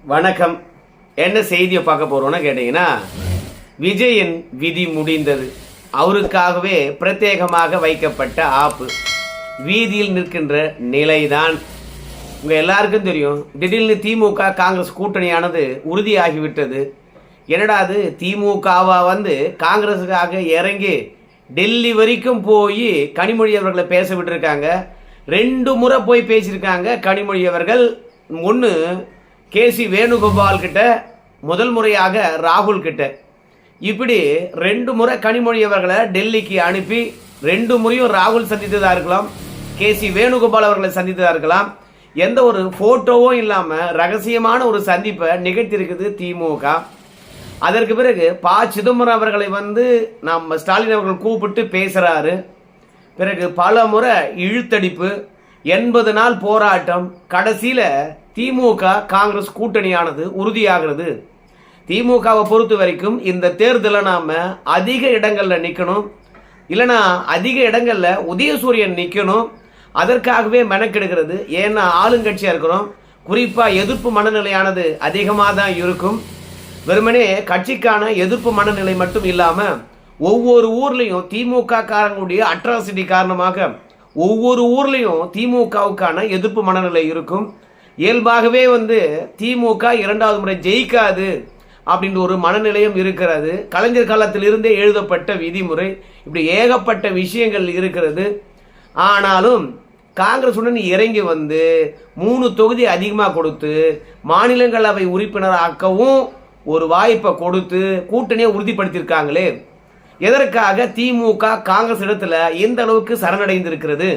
வணக்கம். என்ன செய்தியை பார்க்க போறோம்னு கேட்டீங்கன்னா, விஜயின் விதி முடிந்தது. அவருக்காகவே பிரத்யேகமாக வைக்கப்பட்ட ஆப்பு வீதியில் நிற்கின்ற நிலைதான். உங்க எல்லாருக்கும் தெரியும், திடீர்னு திமுக காங்கிரஸ் கூட்டணியானது உறுதியாகிவிட்டது. என்னடா அது, திமுகவா காங்கிரஸுக்காக இறங்கி டெல்லி வரைக்கும் போய் கனிமொழி அவர்களை பேச விட்டுருக்காங்க. 2 முறை போய் பேசியிருக்காங்க கனிமொழி அவர்கள். ஒன்று கேசி வேணுகோபால் கிட்ட, முதல் முறையாக ராகுல் கிட்ட. இப்படி 2 முறை கனிமொழி அவர்களை டெல்லிக்கு அனுப்பி 2 முறையும் ராகுல் சந்தித்ததா இருக்கலாம், கேசி வேணுகோபால் அவர்களை சந்தித்ததா இருக்கலாம். எந்த ஒரு போட்டோவும் இல்லாம ரகசியமான ஒரு சந்திப்பை நிகழ்த்தியிருக்குது திமுக. அதற்கு பிறகு சிதம்பரம் அவர்களை நம்ம ஸ்டாலின் அவர்கள் கூப்பிட்டு பேசுறாரு. பிறகு பல முறை இழுத்தடிப்பு, 80 நாள் போராட்டம், கடைசியில திமுக காங்கிரஸ் கூட்டணியானது உறுதியாகிறது. திமுகவை பொறுத்த வரைக்கும் இந்த தேர்தலில் நாம அதிக இடங்கள்ல நிக்கணும், இல்லைன்னா அதிக இடங்கள்ல உதயசூரியன் நிக்கணும். அதற்காகவே மெனக்கெடுக்கிறது. ஏன்னா ஆளுங்கட்சியா இருக்கிறோம், குறிப்பா எதிர்ப்பு மனநிலையானது அதிகமாக தான் இருக்கும். வெறுமனே கட்சிக்கான எதிர்ப்பு மனநிலை மட்டும் இல்லாம ஒவ்வொரு ஊர்லயும் திமுக காரங்களுடைய அட்ராசிட்டி காரணமாக ஒவ்வொரு ஊர்லயும் திமுகவுக்கான எதிர்ப்பு மனநிலை இருக்கும். இயல்பாகவே திமுக 2வது முறை ஜெயிக்காது அப்படின்ற ஒரு மனநிலையும் இருக்கிறது. கலைஞர் காலத்தில் இருந்தே எழுதப்பட்ட விதிமுறை, இப்படி ஏகப்பட்ட விஷயங்கள் இருக்கிறது. ஆனாலும் காங்கிரசுடன் இறங்கி 3 தொகுதி அதிகமாக கொடுத்து மாநிலங்களவை உறுப்பினர் ஆக்கவும் ஒரு வாய்ப்பை கொடுத்து கூட்டணியை உறுதிப்படுத்தியிருக்காங்களே. எதற்காக திமுக காங்கிரஸ் இடத்துல எந்த அளவுக்கு சரணடைந்திருக்கிறது?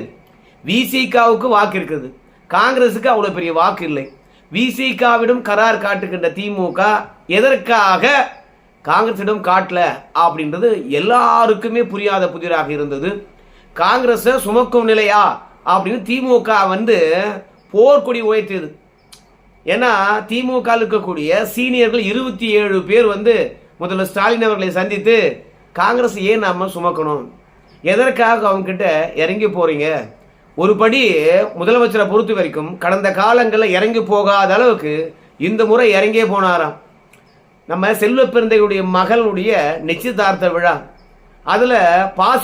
விசிகாவுக்கு வாக்கு இருக்குது, காங்கிரசுக்கு அவ்வளவு பெரிய வாக்கு இல்லை. விசிகாவிடம் கரார் காட்டுகின்ற திமுக எதற்காக காங்கிரசிடம் காட்டல அப்படின்றது எல்லாருக்குமே புரியாத புதிராக இருந்தது. காங்கிரஸை சுமக்கும் நிலையா அப்படின்னு திமுக போர்க்கொடி உயர்த்தியது. ஏன்னா திமுக இருக்கக்கூடிய சீனியர்கள் 27 பேர் முதல்ல ஸ்டாலின் அவர்களை சந்தித்து காங்கிரஸ் ஏன் நாம சுமக்கணும், எதற்காக அவங்க கிட்ட இறங்கி போறீங்க? ஒரு படி முதலமைச்சரை பொறுத்த வரைக்கும் கடந்த காலங்களில் இறங்கி போகாத அளவுக்கு இந்த முறை இறங்கியே போனாராம். நம்ம செல்வ பெருந்தையுடைய மகளுடைய நிச்சயதார்த்த விழா, அதுல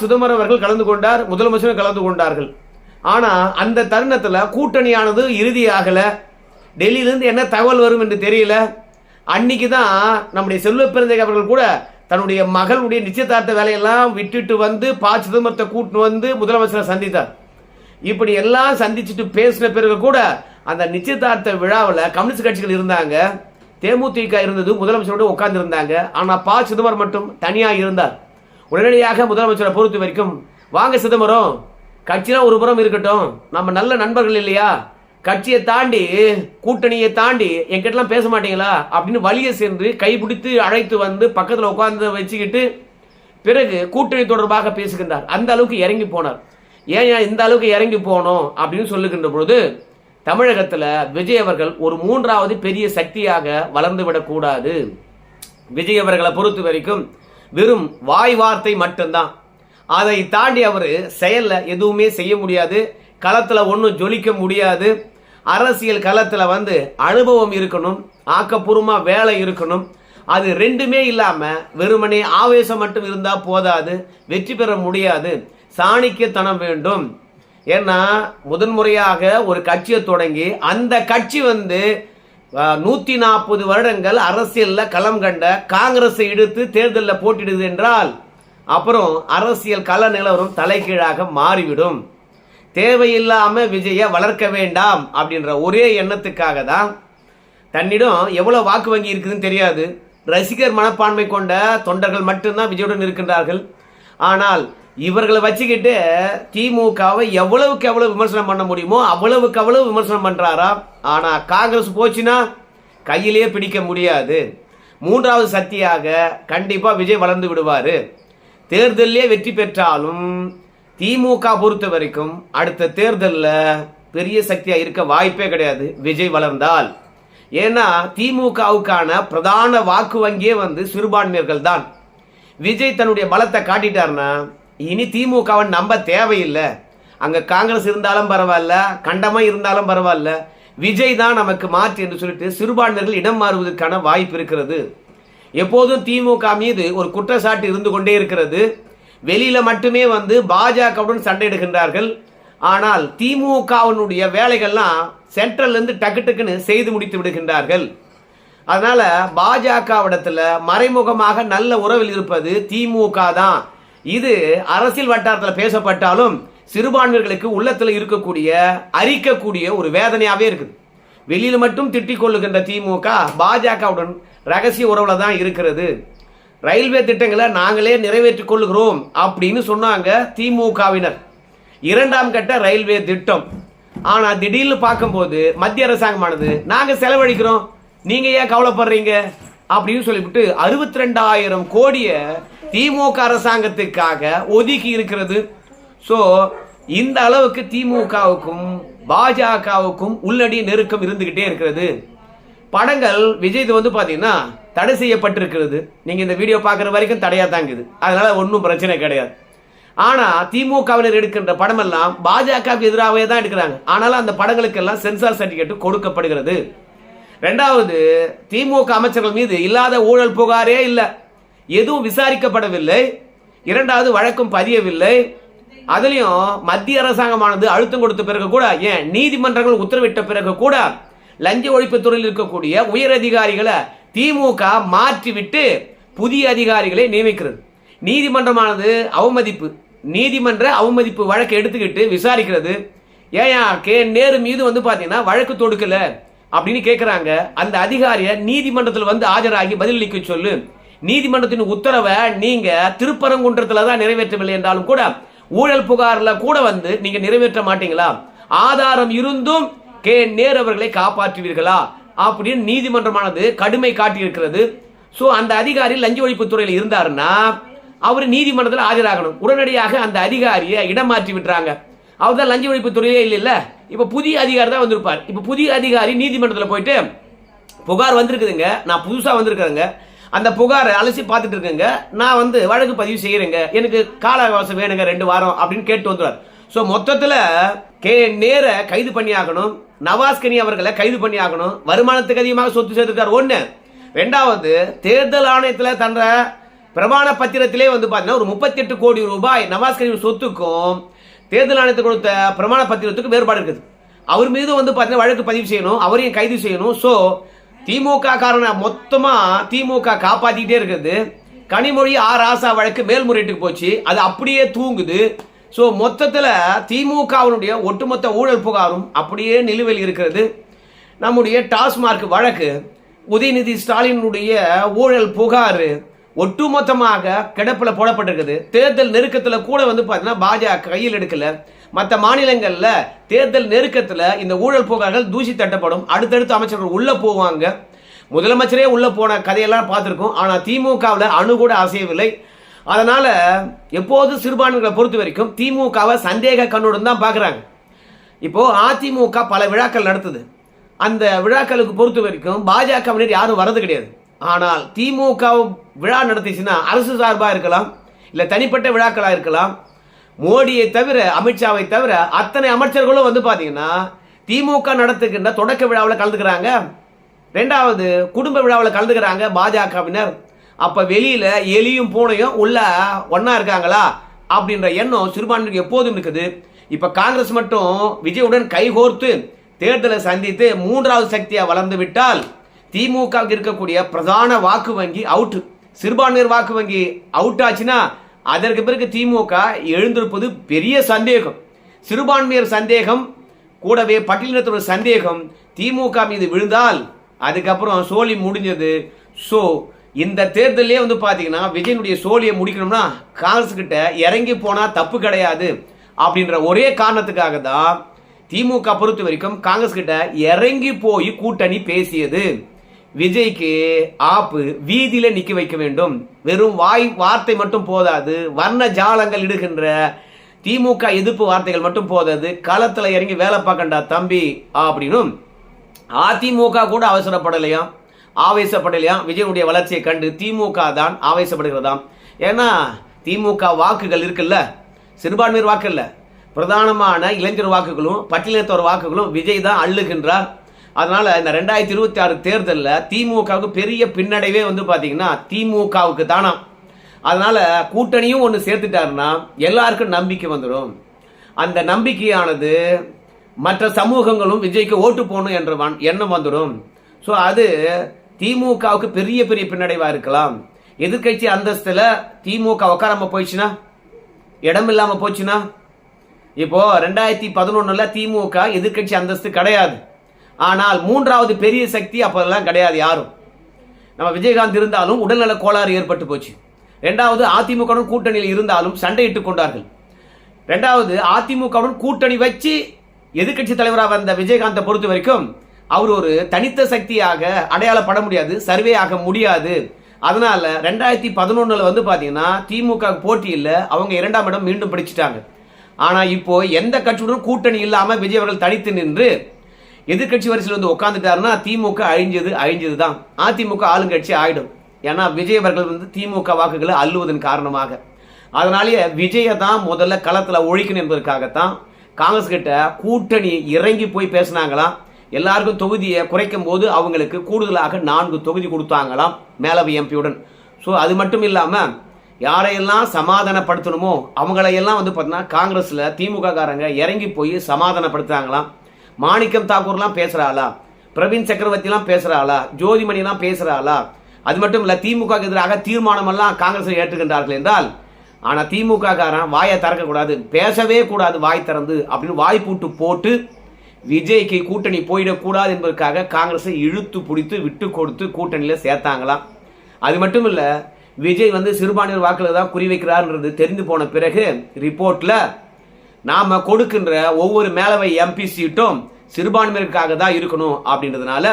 சிதம்பரம் அவர்கள் கலந்து கொண்டார், முதலமைச்சரும் கலந்து கொண்டார்கள். ஆனா அந்த தருணத்துல கூட்டணியானது இறுதியாகல. டெல்லியிலிருந்து என்ன தகவல் வரும் என்று தெரியல. அன்னைக்கு தான் நம்முடைய செல்வ பெருந்தை அவர்கள் கூட தன்னுடைய மகளுடைய நிச்சயதார்த்த வேலையெல்லாம் விட்டுட்டு சிதம்பரத்தை கூட்டு முதலமைச்சரை சந்தித்தார். இப்படி எல்லாம் சந்திச்சுட்டு பேசின பிறகு கூட அந்த நிச்சயதார்த்த விழாவில் கம்யூனிஸ்ட் கட்சிகள் இருந்தாங்க, தேமுதிக இருந்தது, முதலமைச்சரோட உட்கார்ந்து இருந்தாங்க. ஆனா சிதம்பரம் மட்டும் தனியா இருந்தார். உடனடியாக முதலமைச்சரை பொறுத்த வரைக்கும், வாங்க சிதம்பரம், கட்சியெல்லாம் ஒரு புறம் இருக்கட்டும், நம்ம நல்ல நண்பர்கள் இல்லையா, கட்சியை தாண்டி கூட்டணியை தாண்டி என்கிட்டலாம் பேச மாட்டீங்களா அப்படின்னு வழியை சென்று கைப்பிடித்து அழைத்து பக்கத்தில் உட்கார்ந்து வச்சுக்கிட்டு பிறகு கூட்டணி தொடர்பாக பேசுகின்றார். அந்த அளவுக்கு இறங்கி போனார். ஏன் இந்த அளவுக்கு இறங்கி போனோம் அப்படின்னு சொல்லுகின்ற பொழுது, தமிழகத்தில் விஜய் அவர்கள் ஒரு 3வது பெரிய சக்தியாக வளர்ந்து விடக்கூடாது. விஜய் அவர்களை பொறுத்த வரைக்கும் வெறும் வாய் வார்த்தை மட்டும்தான், அதை தாண்டி அவர் செயல்ல எதுவுமே செய்ய முடியாது. களத்தில் ஒன்றும் ஜொலிக்க முடியாது. அரசியல் களத்தில் அனுபவம் இருக்கணும், ஆக்கப்பூர்வமா வேலை இருக்கணும். அது 2மே இல்லாம வெறுமனே ஆவேசம் மட்டும் இருந்தா போதாது, வெற்றி பெற முடியாது. சாணிக்கத்தனம் வேண்டும். ஏன்னா முதன்முறையாக ஒரு கட்சியை தொடங்கி அந்த கட்சி 140 வருடங்கள் அரசியல்ல களம் கண்ட காங்கிரஸை எடுத்து தேர்தலில் போட்டிடுது என்றால் அப்புறம் அரசியல் கள நிலவரம் தலைகீழாக மாறிவிடும். தேவையில்லாம விஜய வளர்க்க வேண்டாம் அப்படின்ற ஒரே எண்ணத்துக்காக தான், தன்னிடம் எவ்வளவு வாக்கு வங்கி இருக்குதுன்னு தெரியாது, ரசிகர் மனப்பான்மை கொண்ட தொண்டர்கள் மட்டும்தான் விஜயுடன் இருக்கின்றார்கள். ஆனால் இவர்களை வச்சுக்கிட்டு திமுகவை எவ்வளவுக்கு எவ்வளவு விமர்சனம் பண்ண முடியுமோ அவ்வளவுக்கு அவ்வளவு விமர்சனம் பண்றாரா. ஆனா காங்கிரஸ் போச்சுன்னா கையிலேயே பிடிக்க முடியாது. 3வது சக்தியாக கண்டிப்பா விஜய் வளர்ந்து விடுவாரு. தேர்தலிலே வெற்றி பெற்றாலும் திமுக பொறுத்த வரைக்கும் அடுத்த தேர்தலில் பெரிய சக்தியா இருக்க வாய்ப்பே கிடையாது விஜய் வளர்ந்தால். ஏன்னா திமுகவுக்கான பிரதான வாக்கு வங்கியே சிறுபான்மையர்கள் தான். விஜய் தன்னுடைய பலத்தை காட்டிட்டார்னா இனி திமுகவை நம்ப தேவையில்லை. அங்க காங்கிரஸ் இருந்தாலும் பரவாயில்ல, கண்டமா இருந்தாலும் பரவாயில்ல, விஜய் தான் நமக்கு மாற்று என்று சொல்லிட்டு சிறுபான்மையர்கள் இடம் மாறுவதற்கான வாய்ப்பு இருக்கிறது. எப்போதும் திமுக மீது ஒரு குற்றச்சாட்டு இருந்து கொண்டே இருக்கிறது. வெளியில மட்டுமே வந்து பாஜகவுடன் சண்டையிடுகின்றார்கள். ஆனால் திமுகவினுடைய வேலைகள்லாம் சென்ட்ரல்ல இருந்து டக்கு டக்குன்னு செய்து முடித்து விடுகின்றார்கள். அதனால பாஜகவிடத்துல மறைமுகமாக நல்ல உறவில் இருப்பது திமுக தான். இது அரசியல் வட்டாரத்தில் பேசப்பட்டாலும் சிறுபான்மையர்களுக்கு உள்ளத்தில் இருக்கக்கூடிய அரிக்கக்கூடிய ஒரு வேதனையாவே இருக்குது. வெளியில மட்டும் திட்டிக் கொள்ளுகின்ற திமுக பாஜகவுடன் ரகசிய உறவுல தான் இருக்கிறது. ரயில்வே திட்டங்களை நாங்களே நிறைவேற்றிக் கொள்ளுகிறோம் அப்படின்னு சொன்னாங்க திமுகவினர். 2ஆம் கட்ட ரயில்வே திட்டம். ஆனா திடீர்னு பார்க்கும்போது மத்திய அரசாங்கமானது நாங்க செலவழிக்கிறோம், நீங்க ஏன் கவலைப்படுறீங்க அப்படின்னு சொல்லிவிட்டு 62,000 கோடியை திமுக அரசாங்கத்துக்காக ஒதுக்கி இருக்கிறது. ஸோ இந்த அளவுக்கு திமுகவுக்கும் பாஜகவுக்கும் உள்ளடி நெருக்கம் இருந்துகிட்டே இருக்கிறது. படங்கள் விஜய் வந்து பாத்தீங்கன்னா தடை செய்யப்பட்டிருக்கிறது. நீங்க இந்த வீடியோ பார்க்குற வரைக்கும் தடையா தாங்குது, அதனால ஒன்றும் பிரச்சனை கிடையாது. ஆனா திமுகவினர் எடுக்கின்ற படம் எல்லாம் பாஜகவுக்கு எதிராகவே தான் எடுக்கிறாங்க. ஆனாலும் அந்த படங்களுக்கு எல்லாம் சென்சார் சர்டிபிகேட் கொடுக்கப்படுகிறது. 2வது, திமுக அமைச்சர்கள் மீது இல்லாத ஊழல் புகாரே இல்லை, எதுவும் விசாரிக்கப்படவில்லை. 2வது, வழக்கும் பதியவில்லை. அதுலயும் மத்திய அரசாங்கமானது அழுத்தம் கொடுத்த பிறகு கூட, ஏன் நீதிமன்றங்கள் உத்தரவிட்ட பிறகு கூட லஞ்ச ஒழிப்பு துறையில் இருக்கக்கூடிய உயர் அதிகாரிகளை திமுக மாற்றிவிட்டு புதிய அதிகாரிகளை நியமிக்கிறது. நீதிமன்றமானது நீதிமன்ற அவமதிப்பு வழக்கை எடுத்துக்கிட்டு விசாரிக்கிறது. ஏன் கே நேரு மீது வந்து பாத்தீங்கன்னா வழக்கு தொடுக்கல அப்படின்னு கேட்கிறாங்க. அந்த அதிகாரியை நீதிமன்றத்தில் வந்து ஆஜராகி பதிலளிக்க சொல்லு. நீதிமன்றத்தின் உத்தரவை நீங்க திருப்பரங்குன்றத்துல தான் நிறைவேற்றவில்லை என்றாலும் கூட ஊழல் புகார்ல கூட வந்து நீங்க நிறைவேற்ற மாட்டீங்களா? ஆதாரம் இருந்தும் கே நேரு அவர்களை காப்பாற்றுவீர்களா அப்படின்னு நீதிமன்றமானது கடுமை காட்டியிருக்கிறது. ஸோ அந்த அதிகாரி லஞ்ச ஒழிப்பு துறையில் இருந்தாருன்னா அவர் நீதிமன்றத்தில் ஆஜராகணும். உடனடியாக அந்த அதிகாரியை இடம் மாற்றி விட்டுறாங்க. அவர் தான் லஞ்ச ஒழிப்பு துறையே இல்ல, இப்ப புதிய அதிகாரி தான் வந்திருப்பார். இப்ப புதிய அதிகாரி நீதிமன்றத்தில் போயிட்டு புகார் வந்திருக்குதுங்க, நான் புதுசா வந்திருக்கிறேங்க, அந்த புகாரை அலசி பார்த்துட்டு இருக்கேங்க, நான் வந்து வழக்கு பதிவு செய்யறேங்க, எனக்கு கால அவகாசம் வேணுங்க 2 வாரம் அப்படின்னு கேட்டு வந்துடுவார். ஸோ மொத்தத்தில் கே நேர கைது பண்ணி ஆகணும், நவாஸ்கனி அவர்களை கைது பண்ணி ஆகணும். வருமானத்துக்கு அதிகமாக சொத்து சேர்த்துருக்கார் 1. 2வது, தேர்தல் ஆணையத்தில் தன்ற பிரமாண பத்திரத்திலே வந்து பார்த்தீங்கன்னா ஒரு 38 கோடி ரூபாய் நவாஸ்கனி சொத்துக்கும் தேர்தல் ஆணையத்துக்கு கொடுத்த பிரமாண பத்திரத்துக்கும் வேறுபாடு இருக்குது. அவர் மீது வந்து பார்த்தீங்கன்னா வழக்கு பதிவு செய்யணும், அவரையும் கைது செய்யணும். ஸோ திமுக காரனை மொத்தமா திமுக காப்பாத்திக்கிட்டே இருக்குது. கனிமொழி ராசா வழக்கு மேல்முறையீட்டுக்கு போச்சு, அது அப்படியே தூங்குது. ஸோ மொத்தத்தில் திமுகவினுடைய ஒட்டுமொத்த ஊழல் புகாரும் அப்படியே நிலுவையில் இருக்கிறது. நம்முடைய டாஸ்மார்க் வழக்கு, உதயநிதி ஸ்டாலினுடைய ஊழல் புகார் ஒட்டுமொத்தமாக கிடப்பில் போடப்பட்டிருக்குது. தேர்தல் நெருக்கத்தில் கூட வந்து பார்த்தீங்கன்னா பாஜக கையில் எடுக்கல. மற்ற மாநிலங்களில் தேர்தல் நெருக்கத்தில் இந்த ஊழல் புகார்கள் தூசி தட்டப்படும். அடுத்தடுத்து அமைச்சர்கள் உள்ள போவாங்க. முதலமைச்சரே உள்ள போன கதையெல்லாம் பார்த்துருக்கோம். ஆனால் திமுகவில் அணு கூட அசையவில்லை. அதனால எப்போது சிறுபான்மைகளை பொறுத்த வரைக்கும் திமுகவை சந்தேக கண்ணுடன் தான் பார்க்குறாங்க. இப்போ அதிமுக பல விழாக்கள் நடத்துது. அந்த விழாக்களுக்கு பொறுத்த வரைக்கும் பாஜகவினர் யாரும் வரது கிடையாது. ஆனால் திமுக விழா நடத்திச்சுன்னா அரசு சார்பாக இருக்கலாம், இல்லை தனிப்பட்ட விழாக்களாக இருக்கலாம். மோடியை தவிர, அமித்ஷாவை தவிர அத்தனை அமைச்சர்களும் வந்து பார்த்தீங்கன்னா திமுக நடத்துகின்ற தொடக்க விழாவில் கலந்துக்கிறாங்க. 2வது, குடும்ப விழாவில் கலந்துக்கிறாங்க பாஜகவினர். அப்ப வெளியில எலியும் பூனையும் உள்ள ஒன்னா இருக்காங்களா அப்படின்ற எண்ணம் சிறுபான்மைக்கு எப்போதும் இருக்குது. இப்ப காங்கிரஸ் மட்டும் விஜயுடன் கைகோர்த்து தேர்தலை சந்தித்து 3வது சக்தியா வளர்ந்து விட்டால் திமுக இருக்கக்கூடிய பிரதான வாக்கு வங்கி அவுட், சிறுபான்மையர் வாக்கு வங்கி அவுட் ஆச்சுன்னா அதற்கு பிறகு திமுக எழுந்திருப்பது பெரிய சந்தேகம். சிறுபான்மையர் சந்தேகம் கூடவே பட்டியலினத்தோட சந்தேகம் திமுக மீது விழுந்தால் அதுக்கப்புறம் சோழி முடிஞ்சது. ஸோ இந்த தேர்தலே வந்து பார்த்தீங்கன்னா விஜயனுடைய சோழியை முடிக்கணும்னா காங்கிரஸ் கிட்ட இறங்கி போனா தப்பு கிடையாது அப்படின்ற ஒரே காரணத்துக்காக தான் திமுக பொறுத்த வரைக்கும் காங்கிரஸ் கிட்ட இறங்கி போய் கூட்டணி பேசியது. விஜய்க்கு ஆப்பு வீதியில நிக்க வைக்க வேண்டும். வெறும் வார்த்தை மட்டும் போதாது, வர்ண ஜாலங்கள் இடுகின்ற திமுக எதிர்ப்பு வார்த்தைகள் மட்டும் போதாது, களத்துல இறங்கி வேலை பார்க்கண்டா தம்பி அப்படின்னும். அதிமுக கூட அவசரப்படலையாம், ஆவேசப்படலையாம். விஜயனுடைய வளர்ச்சியை கண்டு திமுக தான் ஆவேசப்படுகிறதாம். ஏன்னா திமுக வாக்குகள் இருக்குல்ல, சிறுபான்மையர் வாக்கு இல்ல, பிரதானமான இளைஞர் வாக்குகளும் பட்டியலினத்தோர் வாக்குகளும் விஜய் தான் அள்ளுகின்றார். அதனால இந்த 2026 தேர்தலில் திமுகவுக்கு பெரிய பின்னடைவே வந்து பார்த்தீங்கன்னா திமுகவுக்கு தானா. அதனால கூட்டணியும் ஒன்று சேர்த்துட்டாருன்னா எல்லாருக்கும் நம்பிக்கை வந்துடும். அந்த நம்பிக்கையானது மற்ற சமூகங்களும் விஜய்க்கு ஓட்டு போகணும் என்ற எண்ணம் வந்துடும். ஸோ அது திமுகவுக்கு பெரிய பெரிய பின்னடைவாக இருக்கலாம். எதிர்கட்சி அந்தஸ்தில் திமுக உட்காராம போயிடுச்சுன்னா, இடம் இல்லாமல் போச்சுன்னா, இப்போ 2011 திமுக எதிர்கட்சி அந்தஸ்து கிடையாது. ஆனால் மூன்றாவது பெரிய சக்தி அப்போதெல்லாம் கிடையாது யாரும். நம்ம விஜயகாந்த் இருந்தாலும் உடல்நல கோளாறு ஏற்பட்டு போச்சு. ரெண்டாவது அதிமுகவுடன் கூட்டணியில் இருந்தாலும் சண்டையிட்டுக் கொண்டார்கள். ரெண்டாவது அதிமுகவுடன் கூட்டணி வச்சு எதிர்கட்சி தலைவராக வந்த விஜயகாந்தை பொறுத்த வரைக்கும் அவர் ஒரு தனித்த சக்தியாக அடையாளப்பட முடியாது, சர்வே ஆக முடியாது. அதனால 2011 வந்து பாத்தீங்கன்னா திமுக போட்டி இல்லை, அவங்க 2ஆம் இடம் மீண்டும் பிடிச்சிட்டாங்க. ஆனா இப்போ எந்த கட்சியுடன் கூட்டணி இல்லாம விஜய் அவர்கள் தனித்து நின்று எதிர்கட்சி வரிசையில் வந்து உட்காந்துட்டாருன்னா திமுக அழிஞ்சது தான். அதிமுக ஆளுங்கட்சி ஆயிடும். ஏன்னா விஜய் அவர்கள் வந்து திமுக வாக்குகளை அள்ளுவதன் காரணமாக. அதனாலேயே விஜயை தான் முதல்ல களத்தில் ஒழிக்கணும் என்பதற்காகத்தான் காங்கிரஸ் கிட்ட கூட்டணி இறங்கி போய் பேசினாங்களாம். எல்லாருக்கும் தொகுதியை குறைக்கும் போது அவங்களுக்கு கூடுதலாக 4 தொகுதி கொடுத்தாங்களாம் மேலவை எம்பியுடன். ஸோ அது மட்டும் இல்லாமல் யாரையெல்லாம் சமாதானப்படுத்தணுமோ அவங்களையெல்லாம் வந்து பார்த்தீங்கன்னா காங்கிரஸில் திமுக காரங்க இறங்கி போய் சமாதானப்படுத்துறாங்களாம். மாணிக்கம் தாக்கூர்லாம் பேசுகிறாளா, பிரவீன் சக்கரவர்த்திலாம் பேசுகிறாளா, ஜோதிமணிலாம் பேசுகிறாளா. அது மட்டும் இல்லை, திமுக எதிராக தீர்மானமெல்லாம் காங்கிரஸில் ஏற்றுக்கின்றார்கள் என்றால், ஆனால் திமுக காரன் வாயை திறக்கக்கூடாது, பேசவே கூடாது வாய் திறந்து அப்படின்னு வாய்ப்பூட்டு போட்டு விஜய்க்கு கூட்டணி போயிடக்கூடாது என்பதற்காக காங்கிரஸை இழுத்து பிடித்து விட்டு கொடுத்து கூட்டணியில் சேர்த்தாங்களாம். அது மட்டும் இல்லை, விஜய் வந்து சிறுபான்மையினர் வாக்குகள் தான் குறிவைக்கிறார்ன்றது தெரிந்து போன பிறகு ரிப்போர்ட்டில் நாம் கொடுக்கின்ற ஒவ்வொரு மேலவை எம்பி சீட்டும் சிறுபான்மையினருக்காக தான் இருக்கணும் அப்படின்றதுனால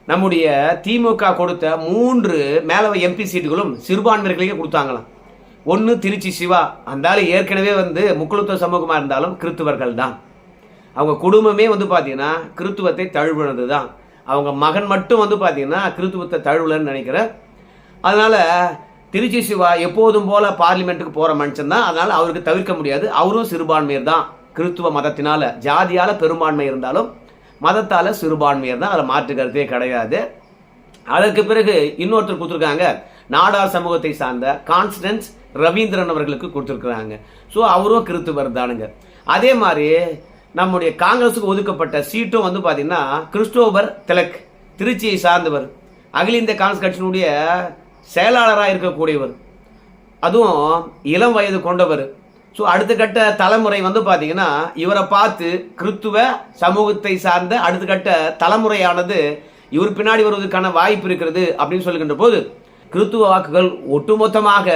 நம்முடைய திமுக கொடுத்த 3 மேலவை எம்பி சீட்டுகளும் சிறுபான்மையினர்களுக்கே கொடுத்தாங்களாம். ஒன்று திருச்சி சிவா, அந்தால ஏற்கனவே வந்து முக்குழுத்துவ சமூகமாக இருந்தாலும் கிறித்துவர்கள் தான். அவங்க குடும்பமே வந்து பார்த்தீங்கன்னா கிறித்துவத்தை தழுவுனது தான். அவங்க மகன் மட்டும் வந்து பார்த்தீங்கன்னா கிறித்துவத்தை தழுவலன்னு நினைக்கிறேன். அதனால திருச்சி சிவா எப்போதும் போல பார்லிமெண்ட்டுக்கு போகிற மனுஷன் தான். அதனால அவருக்கு தவிர்க்க முடியாது. அவரும் சிறுபான்மையர் தான். கிறித்துவ மதத்தினால ஜாதியால பெரும்பான்மை இருந்தாலும் மதத்தால சிறுபான்மையர் தான். அதில் மாற்று கருத்தே கிடையாது. அதற்கு பிறகு இன்னொருத்தர் கொடுத்துருக்காங்க, நாடார் சமூகத்தை சார்ந்த கான்ஸ்டன்ஸ் ரவீந்திரன் அவர்களுக்கு கொடுத்துருக்குறாங்க. ஸோ அவரும் கிறித்துவர் தானுங்க. அதே மாதிரி நம்முடைய காங்கிரஸுக்கு ஒதுக்கப்பட்ட சீட்டும் வந்து பார்த்தீங்கன்னா கிறிஸ்டோபர் திலக், திருச்சியை சார்ந்தவர், அகில இந்திய காங்கிரஸ் கட்சியினுடைய செயலாளராக இருக்கக்கூடியவர், அதுவும் இளம் வயது கொண்டவர். ஸோ அடுத்த கட்ட தலைமுறை வந்து பார்த்தீங்கன்னா இவரை பார்த்து கிறித்துவ சமூகத்தை சார்ந்த அடுத்த கட்ட தலைமுறையானது இவர் பின்னாடி வருவதற்கான வாய்ப்பு இருக்கிறது அப்படின்னு சொல்லுகின்ற போது கிறித்துவ வாக்குகள் ஒட்டுமொத்தமாக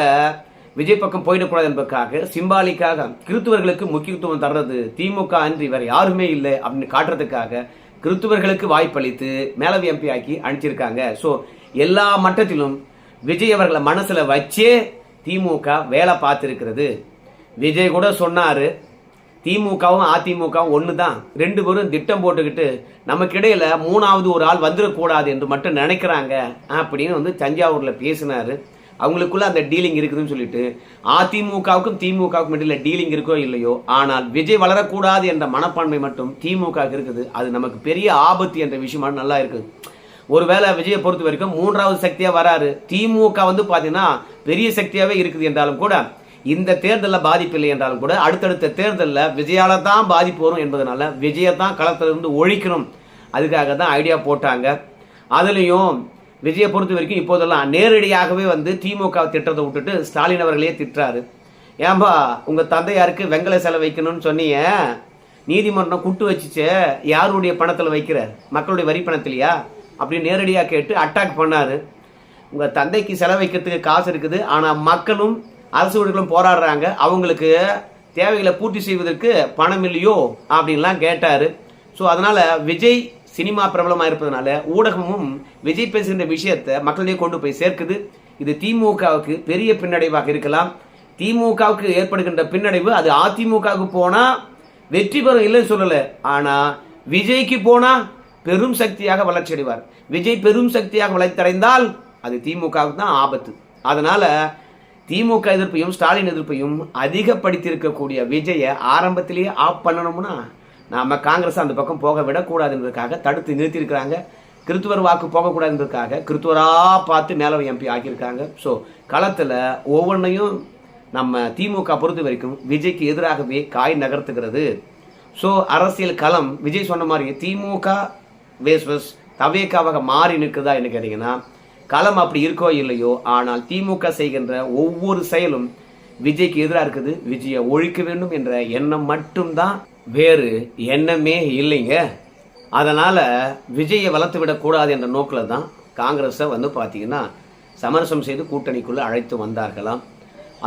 விஜய் பக்கம் போயிடக்கூடாது என்பதற்காக சிம்பாலிக்காக கிறித்துவர்களுக்கு முக்கியத்துவம் தர்றது திமுக அன்றி வேற யாருமே இல்லை அப்படின்னு காட்டுறதுக்காக கிறித்துவர்களுக்கு வாய்ப்பளித்து மேலவை எம்பி ஆக்கி அனுப்பிச்சிருக்காங்க. ஸோ எல்லா மட்டத்திலும் விஜய் அவர்களை மனசுல வச்சே திமுக வேலை பார்த்திருக்கிறது. விஜய் கூட சொன்னாரு, திமுகவும் அதிமுகவும் ஒன்று தான், 2 பேரும் திட்டம் போட்டுக்கிட்டு நமக்கிடையில 3வது ஒரு ஆள் வந்துடக்கூடாது என்று மட்டும் நினைக்கிறாங்க அப்படின்னு வந்து தஞ்சாவூர்ல பேசினாரு. அவங்களுக்குள்ள அந்த டீலிங் இருக்குதுன்னு சொல்லிட்டு அதிமுகவுக்கும் திமுகவுக்கும் இடையில டீலிங் இருக்கோ இல்லையோ, ஆனால் விஜய் வளரக்கூடாது என்ற மனப்பான்மை மட்டும் திமுக இருக்குது. அது நமக்கு பெரிய ஆபத்து என்ற விஷயமா நல்லா இருக்குது. ஒருவேளை விஜயை பொறுத்த வரைக்கும் 3வது சக்தியா வராரு. திமுக வந்து பாத்தீங்கன்னா பெரிய சக்தியாவே இருக்குது என்றாலும் கூட இந்த தேர்தலில் பாதிப்பு இல்லை என்றாலும் கூட அடுத்தடுத்த தேர்தலில் விஜயால தான் பாதிப்பு வரும் என்பதனால விஜயை தான் களத்திலிருந்து ஒழிக்கணும், அதுக்காக தான் ஐடியா போட்டாங்க. அதுலேயும் விஜயை பொறுத்த வரைக்கும் இப்போதெல்லாம் நேரடியாகவே வந்து திமுக திட்டத்தை விட்டுட்டு ஸ்டாலின் அவர்களே திட்டுறாரு. ஏன்பா உங்கள் தந்தையாருக்கு வெங்கல சிலை வைக்கணும்னு சொன்னீங்க, நீதிமன்றம் குட்டு வச்சுச்சு, யாருடைய பணத்தில் வைக்கிற, மக்களுடைய வரி பணத்திலையா அப்படின்னு நேரடியாக கேட்டு அட்டாக் பண்ணாரு. உங்கள் தந்தைக்கு செலவு வைக்கிறதுக்கு காசு இருக்குது, ஆனால் மக்களும் அரசு ஊழியர்களும் போராடுறாங்க, அவங்களுக்கு தேவைகளை பூர்த்தி செய்வதற்கு பணம் இல்லையோ அப்படின்லாம் கேட்டார். ஸோ அதனால் விஜய் சினிமா பிரபலமாக இருப்பதனால ஊடகமும் விஜய் பேசுகின்ற விஷயத்தை மக்களிடையே கொண்டு போய் சேர்க்குது. இது திமுகவுக்கு பெரிய பின்னடைவாக இருக்கலாம். திமுகவுக்கு ஏற்படுகின்ற பின்னடைவு அது அதிமுகவுக்கு போனால் வெற்றி பெறும் இல்லைன்னு சொல்லலை, ஆனால் விஜய்க்கு போனால் பெரும் சக்தியாக வளர்ச்சி அடைவார். விஜய் பெரும் சக்தியாக வளர்ச்சியடைந்தால் அது திமுகவுக்கு தான் ஆபத்து. அதனால் திமுக எதிர்ப்பையும் ஸ்டாலின் எதிர்ப்பையும் அதிகப்படுத்தி இருக்கக்கூடிய விஜயை ஆரம்பத்திலேயே ஆஃப் பண்ணணும்னா நாம் காங்கிரஸ் அந்த பக்கம் போக விடக்கூடாதுன்றதுக்காக தடுத்து நிறுத்தியிருக்கிறாங்க. கிறித்துவர் வாக்கு போகக்கூடாதுன்றதுக்காக கிறித்துவராக பார்த்து மேலவை எம்பி ஆக்கியிருக்காங்க. ஸோ களத்தில் ஒவ்வொன்றையும் நம்ம திமுக பொறுத்த வரைக்கும் விஜய்க்கு எதிராகவே காய் நகர்த்துகிறது. ஸோ அரசியல் களம் விஜய் சொன்ன மாதிரி திமுக வேஸ்வஸ் தவேக்காவாக மாறி நிற்குதா என்ன கேட்டிங்கன்னா, களம் அப்படி இருக்கோ இல்லையோ, ஆனால் திமுக செய்கின்ற ஒவ்வொரு செயலும் விஜய்க்கு எதிராக இருக்குது. விஜயை ஒழிக்க வேண்டும் என்ற எண்ணம் மட்டும்தான், வேறு எண்ணமே இல்லைங்க. அதனால் விஜயை வளர்த்து விடக்கூடாது என்ற நோக்கில் தான் காங்கிரஸை பார்த்தீங்கன்னா சமரசம் செய்து கூட்டணிக்குள்ளே அழைத்து வந்தார்களாம்.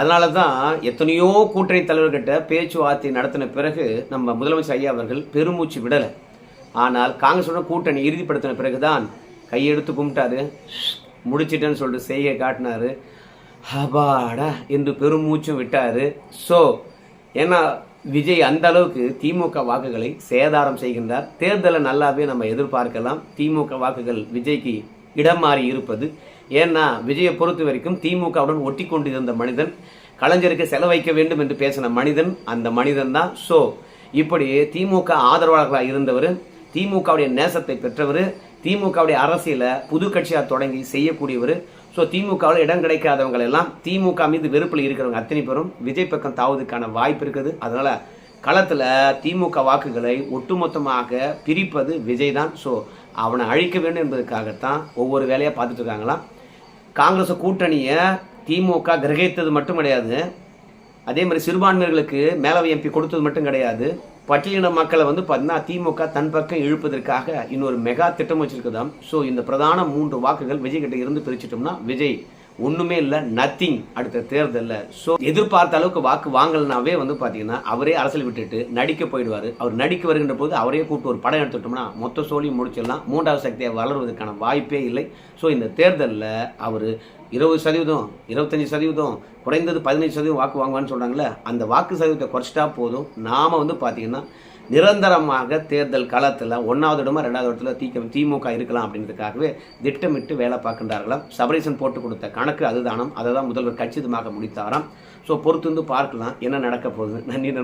அதனால தான் எத்தனையோ கூட்டணி தலைவர்கிட்ட பேச்சுவார்த்தை நடத்தின பிறகு நம்ம முதலமைச்சர் ஐயா அவர்கள் பெருமூச்சு விடலை. ஆனால் காங்கிரஸுடன் கூட்டணி இறுதிப்படுத்தின பிறகு தான் கையெடுத்து கும்பிட்டாரு, முடிச்சிட்டேன்னு சொல்லிட்டு செய்கை காட்டினாரு, ஹபாடா என்று பெருமூச்சும் விட்டாரு. ஸோ ஏன்னா விஜய் அந்த அளவுக்கு திமுக வாக்குகளை சேதாரம் செய்கின்றார். தேர்தலை நல்லாவே நம்ம எதிர்பார்க்கலாம். திமுக வாக்குகள் விஜய்க்கு இடம் மாறி இருப்பது. ஏன்னா விஜயை பொறுத்த வரைக்கும் திமுகவுடன் ஒட்டி கொண்டு இருந்த மனிதன், கலைஞருக்கு செலவைக்க வேண்டும் என்று பேசின மனிதன் அந்த மனிதன் தான். ஸோ இப்படி திமுக ஆதரவாளர்களாக இருந்தவர், திமுகவுடைய நேசத்தை பெற்றவர், திமுகவுடைய அரசியலை புது கட்சியாக தொடங்கி செய்யக்கூடியவர். ஸோ திமுகவில் இடம் கிடைக்காதவங்க எல்லாம் திமுக மீது வெறுப்பில் இருக்கிறவங்க அத்தனை பேரும் விஜய் பக்கம் தாவதுக்கான வாய்ப்பு இருக்குது. அதனால களத்தில் திமுக வாக்குகளை ஒட்டுமொத்தமாக பிரிப்பது விஜய் தான். ஸோ அவனை அழிக்க வேண்டும் என்பதற்காகத்தான் ஒவ்வொரு வேலையாக பார்த்துட்டு இருக்காங்களாம். காங்கிரஸ் கூட்டணியை திமுக கிரகித்தது மட்டும் கிடையாது, அதே மாதிரி சிறுபான்மையர்களுக்கு மேலவை எம்பி கொடுத்தது மட்டும் கிடையாது, பட்டியலின மக்களை பார்த்தீங்கன்னா திமுக தன் பக்கம் இழுப்பதற்காக இன்னொரு மெகா திட்டம் வச்சிருக்குதாம். ஸோ இந்த பிரதான 3 வாக்குகள் விஜய் கிட்ட இருந்து பிரிச்சிட்டோம்னா விஜய் ஒன்றுமே இல்லை, நத்திங் அடுத்த தேர்தலில். ஸோ எதிர்பார்த்த அளவுக்கு வாக்கு வாங்கலனாவே பார்த்தீங்கன்னா அவரே அரசியல் விட்டுட்டு நடிக்க போயிடுவார். அவர் நடிக்க வருகின்ற போது அவரே கூப்பிட்டு ஒரு படம் எடுத்துட்டோம்னா மொத்த சோழியும் முடிச்சிடலாம். 3வது சக்தியை வளர்வதற்கான வாய்ப்பே இல்லை. ஸோ இந்த தேர்தலில் அவர் 20%, 25%, குறைந்தது 15% வாக்கு வாங்குவான்னு சொல்கிறாங்களே, அந்த வாக்கு சதவீதத்தை குறைச்சிட்டா போதும். நாம் பார்த்தீங்கன்னா நிரந்தரமாக தேர்தல் களத்தில் 1வது இடமா 2வது இடத்துல திமுக இருக்கலாம் அப்படின்றதுக்காகவே திட்டமிட்டு வேலை பார்க்கின்றார்களாம். சபரீசன் போட்டு கொடுத்த கணக்கு அதுதானம், அதை தான் முதல்வர் கச்சிதமாக முடித்தாராம். ஸோ பொறுத்து பார்க்கலாம் என்ன நடக்க போகுது. நன்றி நண்பர்.